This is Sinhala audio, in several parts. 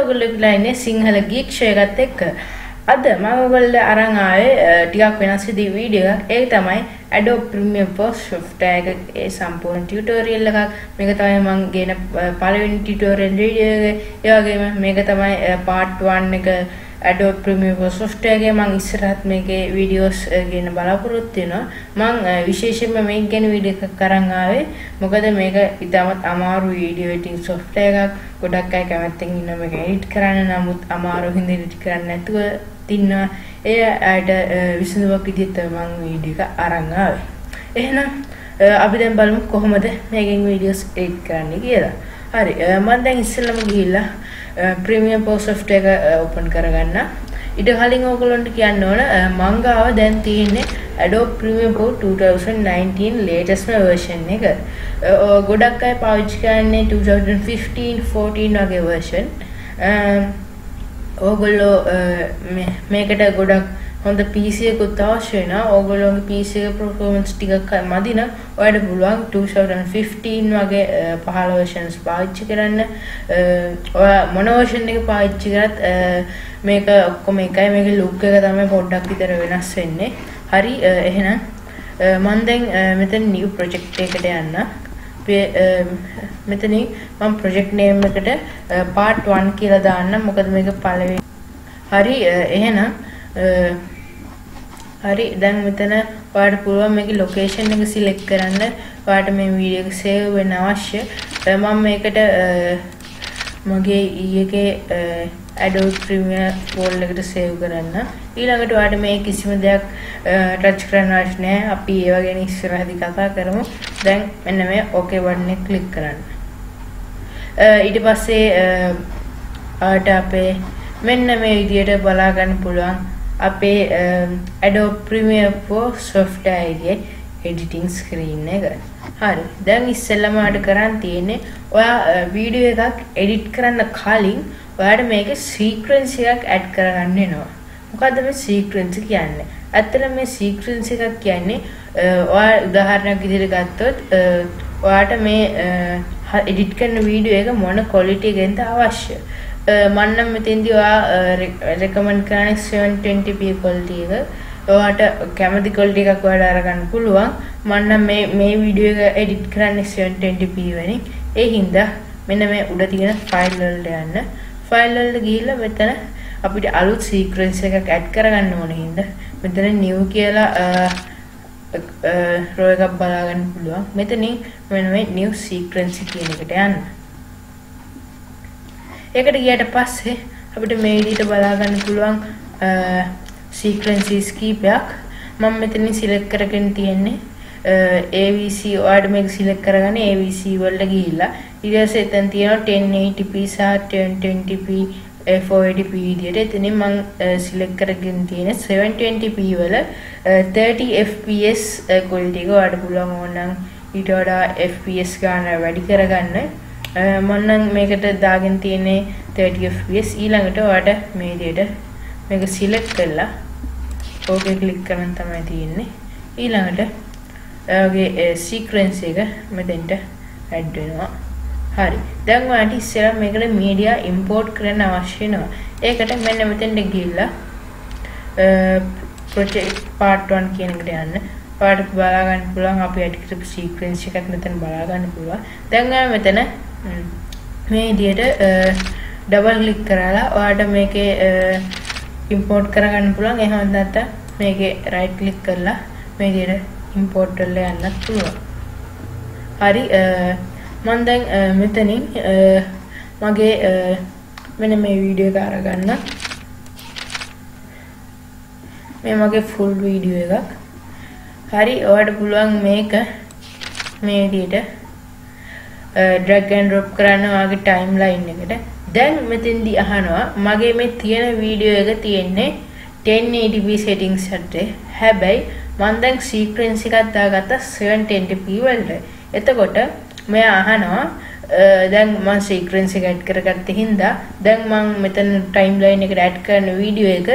ඔයගොල්ලෝ කියලා ඉන්නේ සිංහල ගීක් ෂෝ එකත් එක්ක. අද මම ඔයගොල්ලෝ අරන් ආවේ ටිකක් වෙනස් විදිහේ වීඩියෝ එකක්. ඒක තමයි Adobe Premiere Pro software එකේ සම්පූර්ණ ටියුටෝරියල් එකක්. මේක තමයි මම ගෙන පළවෙනි ටියුටෝරියල් වීඩියෝ එක. ඒ වගේම මේක තමයි part 1 එක Adobe Premiere Pro software එකේ මම ඉස්සරහත් මේකේ වීඩියෝස් ගෙන බලාපොරොත්තු වෙනවා. මම විශේෂයෙන්ම මේක ගැන වීඩියෝ එකක් අරන් ආවේ. මොකද මේක ඉතාමත් අමාරු වීඩියෝ එඩිටින් software එකක්. ගොඩක් අය කැමැත්තෙන් ඉන්නවා මේක එඩිට් කරන්න. නමුත් අමාරු හින්දා එඩිට් කරන්න නැතුව තින්නවා. ඒ අයට විසඳුමක් විදිහට මම වීඩියෝ එක අරන් ආවේ. එහෙනම් අපි දැන් බලමු කොහොමද මේකෙන් වීඩියෝස් එඩිට් කරන්නේ කියලා. හරි මම දැන් ඉස්සෙල්ලම ගිහිල්ලා Premiere Pro software එක open කරගන්න. ඊට කලින් ඔයගොල්ලන්ට කියන්න ඕන මං ගාව දැන් තියෙන්නේ Adobe Premiere Pro 2019 latest version එක. ගොඩක් අය පාවිච්චි කරන්නේ 2015 14 වගේ version. ඔයගොල්ලෝ මේකට ගොඩක් හොඳ PC එකකුත් අවශ්‍ය වෙනවා. ඔයගොල්ලෝගේ PC එක performance ටිකක් මදි නම් ඔයාලට පුළුවන් 2015 වගේ 15 versions පාවිච්චි කරන්න. ඔයා මොන version එක පාවිච්චි කරත් මේක ඔක්කොම එකයි. මේකේ look එක තමයි පොඩ්ඩක් විතර වෙනස් වෙන්නේ. හරි එහෙනම් මම දැන් මෙතන new project එකකට යන්න. මෙතනින් මම project name එකට part 1 කියලා දාන්න. මොකද මේක පළවෙනි. හරි එහෙනම් හරි දැන් මෙතන ඔයාලට පුළුවන් මේකේ location එක select කරන්න. ඔයාලට මේ වීඩියෝ එක save වෙන්න අවශ්‍ය. මම මේකට මගේ එකේ Adobe Premiere Pro එකට save කරන්න. ඊළඟට ඔයාලට මේ කිසිම දෙයක් touch කරන්න අවශ්‍ය නැහැ. අපි ඒව ගැන ඉස්සරහදී කතා කරමු. දැන් මෙන්න මේ okay button එක click කරන්න. ඊට පස්සේ ඔයාලට අපේ මෙන්න මේ විදියට බලා ගන්න පුළුවන් අපේ Adobe Premiere Pro software එකේ editing screen එක. හරි. දැන් ඉස්සෙල්ලාම ඔයාලට කරන්න තියෙන්නේ ඔයා වීඩියෝ එකක් edit කරන්න කලින් ඔයාලට මේකේ sequence එකක් add කරගන්න වෙනවා. මොකද්ද මේ sequence කියන්නේ? ඇත්තටම මේ sequence එකක් කියන්නේ ඔයා උදාහරණයක් විදිහට ගත්තොත් ඔයාලට මේ edit කරන වීඩියෝ එක මොන quality එකෙන්ද අවශ්‍ය? මම නම් මෙතෙන්දී ඔයා recommend කරන්නේ 720p quality එක. ඔයාට කැමති quality එකක් ඔයාලා අරගන්න පුළුවන්. මම නම් මේ වීඩියෝ එක edit කරන්නේ 720p වෙනින්. ඒ හින්දා මෙන්න මේ උඩ තියෙන file වලට යන්න. file වලට ගිහිල්ලා මෙතන අපිට අලුත් sequence එකක් add කරගන්න ඕන හින්දා මෙතන new කියලා row එකක් බලා ගන්න පුළුවන්. මෙතනින් මෙන්න මේ new sequence කියන එකට යන්න. ඒකට ගියට පස්සේ අපිට මේ විදිහට බලා ගන්න පුළුවන් sequences කීපයක්. මම මෙතනින් select කරගෙන තියෙන්නේ AVC. ඔයාලට මේක select කරගන්න AVC වලට ගිහිල්ලා ඊට පස්සේ එතන තියෙනවා 1080p සහ 1020p 480p විදිහට. එතනින් මම select කරගෙන තියෙන්නේ 720p වල 30 fps quality එක. ඔයාලට පුළුවන් ඕනනම් ඊට වඩා fps ගන්න වැඩි කරගන්න. මම නම් මේකට දාගෙන තියෙන්නේ 30 fps. ඊළඟට ඔයාලට මේ විදිහට මේක select කරලා okay click කරන් තමයි තියෙන්නේ. ඊළඟට ඔයාගේ sequence එක මෙතෙන්ට add වෙනවා. හරි. දැන් ඔයාලට ඉස්සෙල්ලා මේකට media import කරන්න අවශ්‍ය වෙනවා. ඒකට මෙන්න මෙතෙන්ට ගිහිල්ලා project part 1 කියන එකට යන්න. ඔයාලට බලා ගන්න පුළුවන් අපි add කරපු sequence එකක් මෙතන බලා ගන්න පුළුවන්. දැන් ඔයා මෙතන මේ විදිහට double click කරලා ඔයාලට මේකේ import කරගන්න පුළුවන්. එහෙම නැත්නම් මේකේ right click කරලා මේ විදිහට import වල යන්නත් පුළුවන්. හරි මම දැන් මෙතනින් මගේ මෙන්න මේ වීඩියෝ එක අරගන්න. මේ මගේ full වීඩියෝ එකක්. හරි ඔයාලට පුළුවන් මේක මේ විදිහට drag and drop කරන්න ඔයාගේ timeline එකට. දැන් මෙතෙන්දී අහනවා මගේ මේ තියෙන වීඩියෝ එක තියෙන්නේ 1080p settings එකට. හැබැයි මම දැන් sequence එකක් දාගත්තා 720p වලට. එතකොට මෙයා අහනවා දැන් මම sequence එක add කරගත්ත හින්දා දැන් මම මෙතන timeline එකට add කරන වීඩියෝ එක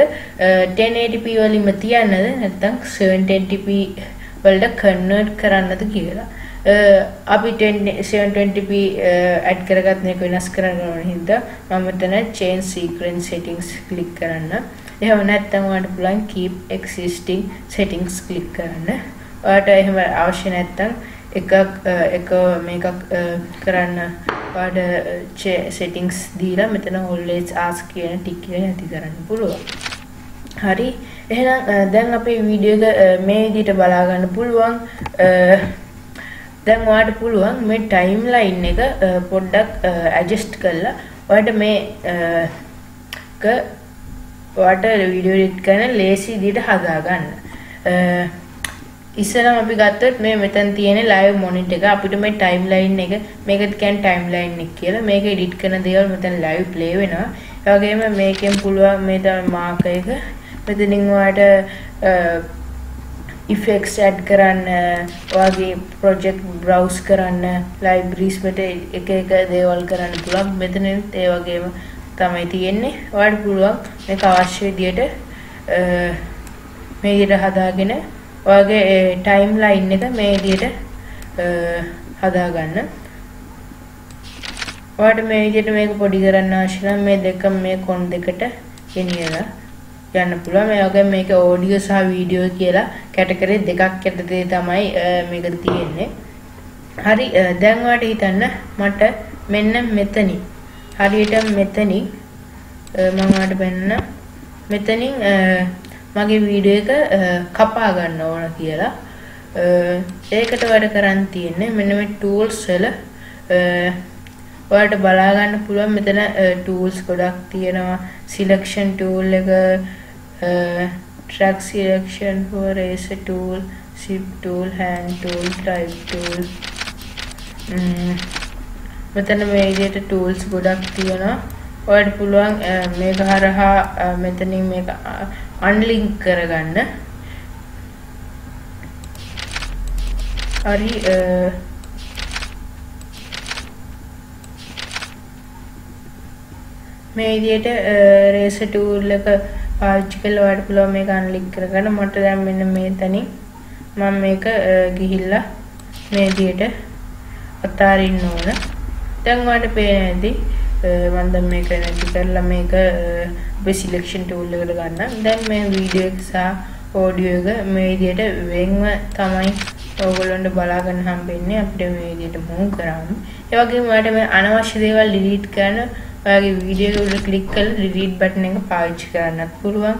1080p වලින්ම තියන්නද නැත්නම් 720p වලට convert කරන්නද කියලා. අපි 720p add කරගත් මේක වෙනස් කරන්න ඕන හින්දා මම මෙතන change sequence settings click කරන්න. එහෙම නැත්නම් ඔයාලට පුළුවන් keep existing settings click කරන්න. ඔයාලට එහෙම අවශ්‍ය නැත්නම් එක මේකක් කරන්න ඔයාලට settings දීලා මෙතන always ask කියන tick එක නැති කරන්න පුළුවන්. හරි. එහෙනම් දැන් අපේ වීඩියෝ එක මේ විදිහට බලා ගන්න පුළුවන්. දැන් ඔයාලට පුළුවන් මේ timeline එක පොඩ්ඩක් adjust කරලා ඔයාලට මේ ඔයාලට වීඩියෝ එඩිට් කරන ලේසි විදිහට හදා ගන්න. ඉස්සරම අපි ගත්තොත් මේ මෙතන තියෙන live monitor එක අපිට මේ timeline එක මේකත් කියන්නේ timeline එක කියලා මේක edit කරන දේවල් මෙතන live play වෙනවා. ඒ වගේම මේකෙන් පුළුවන් මේ තමයි marker එක මෙතනින් ඔයාලට effects add කරන්න ඔයාගේ project browse කරන්න libraries මෙතන එක දේවල් කරන්න පුළුවන්. මෙතනින් ඒ වගේම තමයි තියෙන්නේ. ඔයාලට පුළුවන් මේක අවශ්‍ය විදියට මේ විදියට හදාගෙන ඔයාගේ timeline එක මේ විදියට හදා ගන්න. ඔයාලට මේ විදියට මේක පොඩි කරන්න අවශ්‍ය නම් මේ දෙක මේ කොන් දෙකට ගෙනියලා යන්න පුළුවන්. මේ වගේ මේක audio සහ video කියලා කැටගරි දෙකක් යටතේ තමයි මේක තියෙන්නේ. හරි දැන් ඔයාලට හිතන්න මට මෙන්න මෙතනින් හරියට මෙතනින් මම ඔයාලට පෙන්නන මෙතනින් මගේ වීඩියෝ එක කපා ගන්න ඕන කියලා. ඒකට වැඩ කරන් තියෙන්නේ මෙන්න මේ tools වල ඔයාලට බලා ගන්න පුළුවන් මෙතන tools ගොඩක් තියෙනවා. selection tool එක track selection for eraser tool, zip tool, hand tool, type tool. මෙතන මේ විදිහට tools ගොඩක් තියෙනවා. ඔයාලට පුළුවන් මේක හරහා මෙතනින් මේක unlink කරගන්න. හරි මේ විදිහට eraser tool එක පාවිච්චි කරලා ඔයාලට පුළුවන් මේක unlink කරගන්න. මට දැන් මෙන්න මෙතනින් මම මේක ගිහිල්ලා මේ විදිහට අතාරින්න ඕන. දැන් ඔයාලට පේන්නේ නැති මම දැන් මේක නැති කරලා මේක අපේ selection tool එකට ගන්න. දැන් මේ වීඩියෝ එක සහ audio එක මේ විදිහට වෙන්ව තමයි ඔයගොල්ලන්ට බලා ගන්න හම්බෙන්නේ. අපිට මේ විදිහට move කරාම ඒ වගේම ඔයාලට මේ අනවශ්‍ය දේවල් delete කරන්න ඔයාගේ වීඩියෝ එක උඩ click කරලා delete button එක පාවිච්චි කරන්නත් පුළුවන්.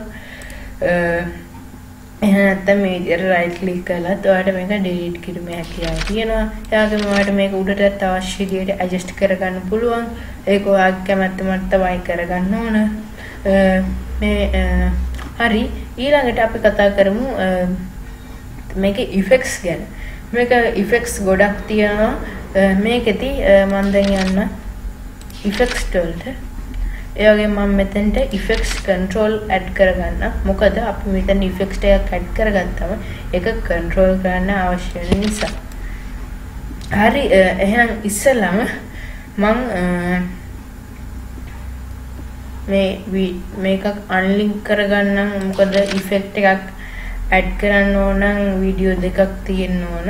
එහෙම නැත්නම් මේ විදිහට right click කරලා ඔයාලට මේක delete කිරීමේ හැකියාව තියෙනවා. ඒ වගේම ඔයාලට මේක උඩටත් අවශ්‍ය විදිහට adjust කරගන්න පුළුවන්. ඒක ඔයාගේ කැමැත්ත මත තමයි කරගන්න ඕන. මේ හරි ඊළඟට අපි කතා කරමු මේකේ effects ගැන. මේක effects ගොඩක් තියෙනවා. මේකෙදි මම දැන් යන්න effects වලට. ඒ වගේම මම මෙතනට effects control add කරගන්න. මොකද අපි මෙතන effects එකක් add කරගත්තම ඒක control කරන්න අවශ්‍ය වෙන නිසා. හරි එහෙනම් ඉස්සෙල්ලාම මම මේකක් unlink කරගන්නම්. මොකද effect එකක් add කරන්න ඕන නම් වීඩියෝ දෙකක් තියෙන්න ඕන.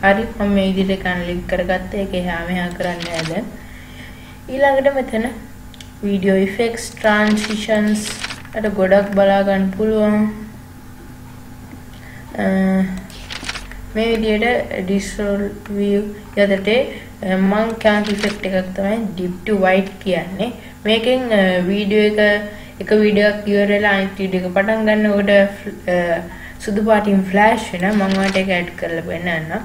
හරි මම මේ විදිහට unlink කරගත්තා. ඒක එහා මෙහා කරන්න නෑ දැන්. ඊළඟට මෙතන video effects transitions අර ගොඩක් බලා ගන්න පුළුවන්. මේ විදිහට dissolve view යටතේ මම කැමති effect එකක් තමයි dip to white කියන්නේ. මේකෙන් වීඩියෝ එක වීඩියෝ එකක් ඉවර වෙලා අනිත් වීඩියෝ එක පටන් ගන්නකොට සුදු පාටින් flash වෙනවා. මම ඔයාලට ඒක add කරලා පෙන්නන්නම්.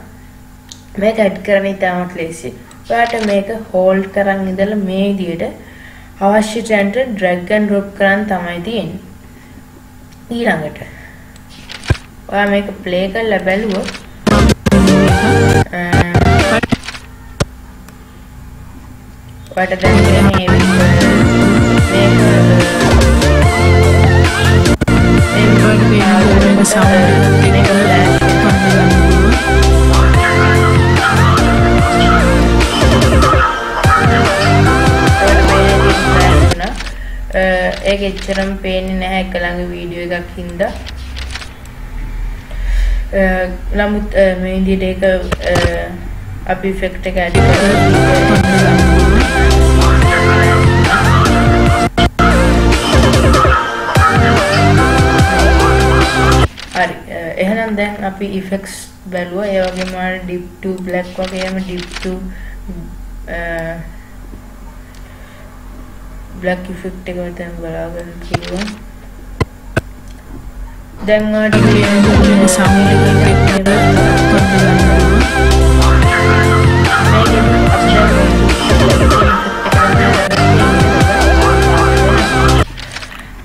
මේක add කරන්න ඉතාමත් ලේසියි. ඔයාලට මේක hold කරන් ඉඳලා මේ විදිහට අවශ්‍ය තැනට drag and drop කරන් තමයි තියෙන්නේ. ඊළඟට ඔයා මේක play කරලා බැලුවොත් ඔයාලට දැන් මේ ඒක එච්චරම පේන්නේ නැහැ එක ළඟ වීඩියෝ එකක් හින්දා. නමුත් මේ විදිහට ඒක අපි effect එක add කරලා හරි එහෙනම් දැන් අපි effects බැලුවා ඒ වගේම dip to black වගේම dip to black effect එක දැන් බලා ගන්න පුළුවන් දැන් ඔයාලට sound එක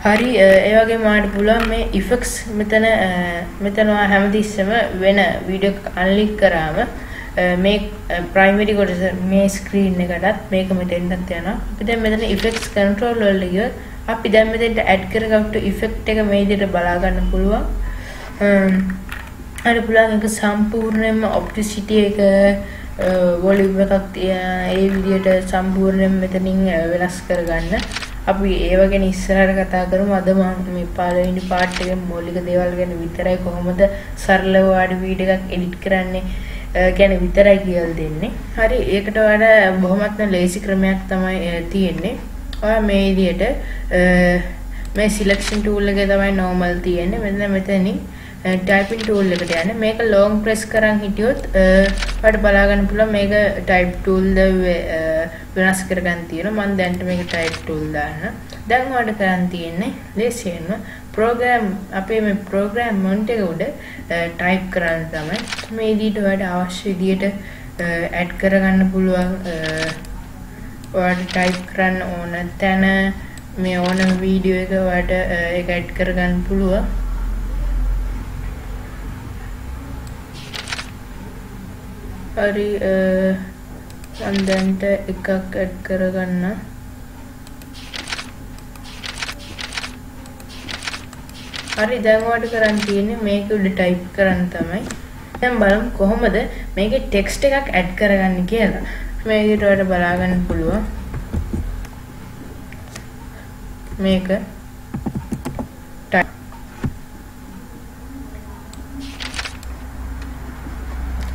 හරි ඒ වගේම ආට පුළුවන් මේ effects මෙතන ඔයා හැමතිස්සෙම වෙන වීඩියෝ එක අන්ලික් කරාම මේ primary කොටස මේ screen එකටත් මේක මෙතෙන්ටත් යනවා අපි දැන් මෙතන effects control වල ගියොත් අපි දැන් මෙතෙන්ට add කරගත්තු effect එක මේ විදිහට බලා ගන්න පුළුවන් අර පුළුවන් එක සම්පූර්ණයෙන්ම opacity එක volume එකක් ඒ විදිහට සම්පූර්ණයෙන්ම මෙතනින් වෙනස් කරගන්න අපි ඒව ගැන ඉස්සරහට කතා කරමු අද මම මේ පළවෙනි පාර්ට් එකේ මූලික දේවල් ගැන විතරයි කොහොමද සරලව ආඩි වීඩියෝ එකක් එඩිට් කරන්නේ ගැන විතරයි කියලා දෙන්නේ. හරි ඒකට වඩා බොහොමත්ම ලේසි ක්‍රමයක් තමයි තියෙන්නේ. ඔයා මේ විදිහට මේ selection tool එකේ තමයි normal තියෙන්නේ. මෙතනින් typing tool එකට යන්න. මේක long press කරන් හිටියොත් ඔයාලට බලා ගන්න පුළුවන් මේක type tool ද වෙනස් කරගන්න තියෙනවා. මම දැන් මේක type tool දාන්න. දැන් ඔයාලට කරන් තියෙන්නේ ලේසියෙන්ම program අපේ මේ program font එක උඩ type කරන්න තමයි. මේ විදිහට ඔයාලට අවශ්‍ය විදිහට add කරගන්න පුළුවන් ඔයාලට type කරන්න ඕන තැන මේ ඕන වීඩියෝ එක ඔයාලට ඒක add කරගන්න පුළුවන්. හරි මම දැන්ට එකක් ඇඩ් කරගන්න. හරි දැන් ඔයාලට කරන් තියෙන්නේ මේක උඩ ටයිප් කරන්න තමයි. දැන් බලමු කොහොමද මේකේ ටෙක්ස්ට් එකක් ඇඩ් කරගන්නේ කියලා. මේ විදිහට ඔයාලට බලා ගන්න පුළුවන්. මේක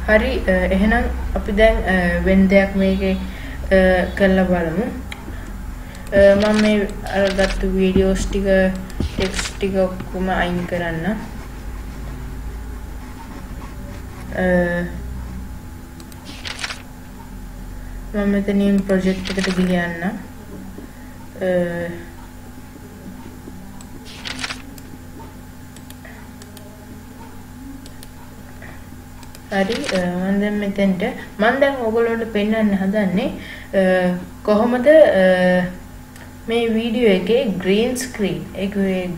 හරි එහෙනම් අපි දැන් වෙන දෙයක් මේකේ කරලා බලමු. මම මේ අරගත්තු වීඩියෝස් ටික ටෙක්ස්ට් ටික ඔක්කොම අයින් කරන්න. මම මෙතනින් ප්‍රොජෙක්ට් එකට ගියන්න. හරි මම දැන් මෙතෙන්ට මම දැන් ඔයගොල්ලන්ට පෙන්වන්න හදන්නේ කොහොමද මේ වීඩියෝ එකේ green screen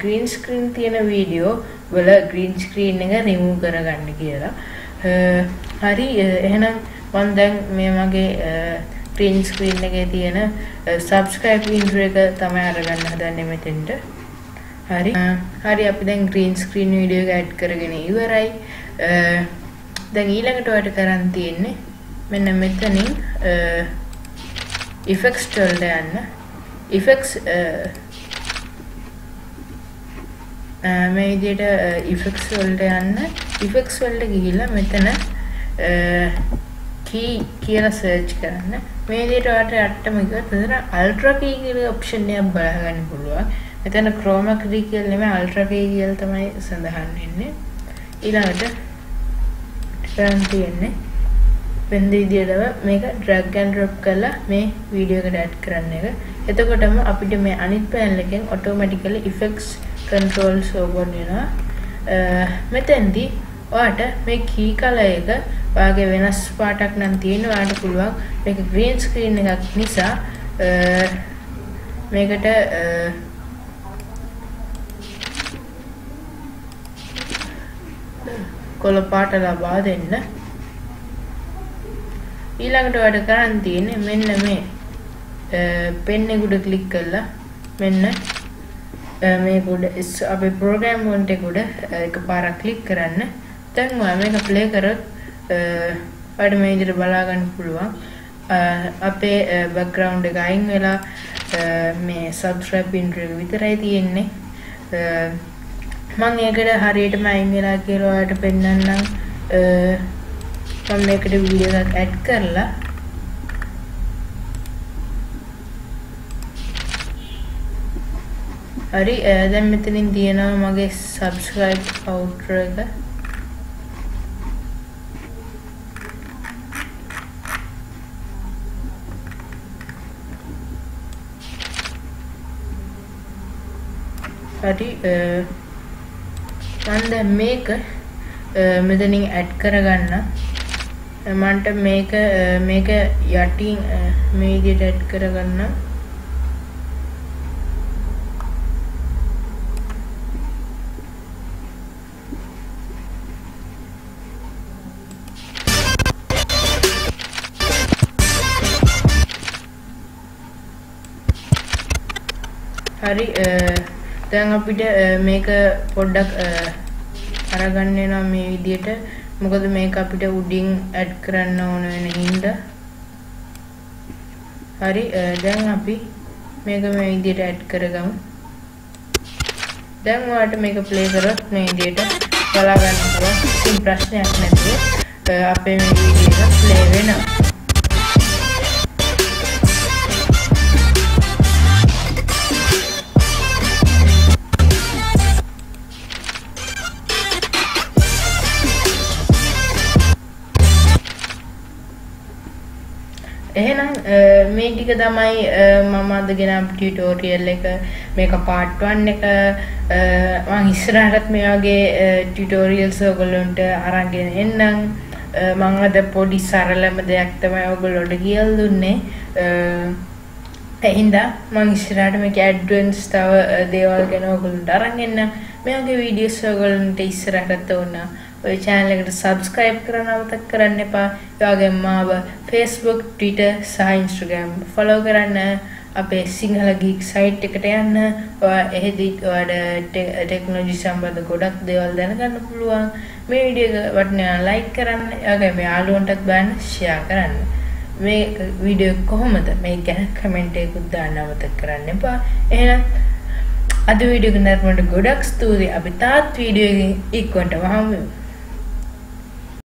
green screen තියෙන වීඩියෝ වල green screen එක remove කරගන්න කියලා. හරි එහෙනම් මම දැන් මේ මගේ green screen එකේ තියෙන subscribe intro එක තමයි අරගන්න හදන්නේ මෙතෙන්ට. හරි අපි දැන් green screen වීඩියෝ එක add කරගෙන ඉවරයි. දැන් ඊළඟට ඔයාලට කරන් තියෙන්නේ මෙන්න මෙතනින් effects වලට යන්න. effects මේ විදිහට effects වලට යන්න. effects වලට ගිහිල්ලා මෙතන key කියලා search කරන්න. මේ විදිහට ඔයාලට අට්ටම ගියොත් මෙතන ultra key කියලා option එකක් බලා ගන්න පුළුවන්. මෙතන chroma key කියලා නෙමෙයි ultra key කියලා තමයි සඳහන් වෙන්නේ. ඊළඟට කරන් තියෙන්නේ වෙන විදිහටම මේක drag and drop කරලා මේ වීඩියෝ එකට add කරන්න එක. එතකොටම අපිට මේ අනිත් panel එකෙන් automatically effects controls open වෙනවා. මෙතෙන්දී ඔයාලට මේ key color එක වාගේ වෙනස් පාටක් නම් තියෙන ඔයාලට පුළුවන් මේක green screen එකක් නිසා මේකට කොළ පාට ලබා දෙන්න. ඊළඟට ඔයාලට කරන් තියෙන්නේ මෙන්න මේ පෙන් එක උඩ ක්ලික් කරලා මෙන්න මේක උඩ අපේ ප්‍රෝග්‍රෑම් ෆොන්ට් එක උඩ එකපාරක් ක්ලික් කරන්න. දැන් ඔයා මේක ප්ලේ කරොත් ඔයාලට මේ විදිහට බලා ගන්න පුළුවන්. අපේ බෑග්ග්‍රවුන්ඩ් එක අයින් වෙලා මේ subscribe intro එක විතරයි තියෙන්නේ. මම ඒකට හරියටම අයින් වෙලා කියලා ඔයාලට පෙන්නන්නම්. මම මේකට වීඩියෝ එකක් ඇඩ් කරලා හරි දැන් මෙතනින් තියෙනවා මගේ subscribe outro එක. හරි මම දැන් මේක මෙතනින් ඇඩ් කරගන්න. මන්ට මේක යටින් මේ විදිහට ඇඩ් කරගන්න. හරි දැන් අපිට මේක පොඩ්ඩක් අරගන්න වෙනවා මේ විදිහට. මොකද මේක අපිට උඩින් ඇඩ් කරන්න ඕන වෙන හින්දා. හරි දැන් අපි මේක මේ විදිහට ඇඩ් කරගමු. දැන් ඔයාලට මේක ප්ලේ කරොත් මේ විදිහට බලා ගන්න පුළුවන්. කිසි ප්‍රශ්නයක් නැතුව අපේ මේ වීඩියෝ එක ප්ලේ වෙනවා. එහෙනම් මේ ටික තමයි මම අද ගෙනාපු ටියුටෝරියල් එක. මේක part 1 එක. මම ඉස්සරහටත් මේ වගේ ටියුටෝරියල්ස් ඔයගොල්ලන්ට අරගෙන එන්නම්. මම අද පොඩි සරලම දෙයක් තමයි ඔයගොල්ලන්ට කියලා දුන්නේ. එහෙනම් මම ඉස්සරහට මේක ඇඩ්වාන්ස් තව දේවල් ගැන ඔයගොල්ලන්ට අරන් එන්නම්. මේ වගේ වීඩියෝස් ඔයගොල්ලන්ට ඉස්සරහට ඕන ඔය channel එකට subscribe කරන්න අමතක කරන්න එපා. ඒ වගේම මාව Facebook, Twitter සහ Instagram follow කරන්න. අපේ Sinhala Geek site එකට යන්න. ඔයා එහෙදි ඔයාලට ටෙක්නොලොජි සම්බන්ධ ගොඩක් දේවල් දැනගන්න පුළුවන්. මේ වීඩියෝ එක වටිනා like කරන්න. ඒ වගේම යාළුවන්ටත් බලන්න share කරන්න. මේ වීඩියෝ කොහොමද මේ ගැන කමෙන්ට් එකකුත් දාන්න අමතක කරන්න එපා. එහෙනම් අද වීඩියෝ එක නරඹන්න ගොඩක් ස්තුතියි. අපි තාත් වීඩියෝ එකකින් ඉක්මනටම හමු වෙමු.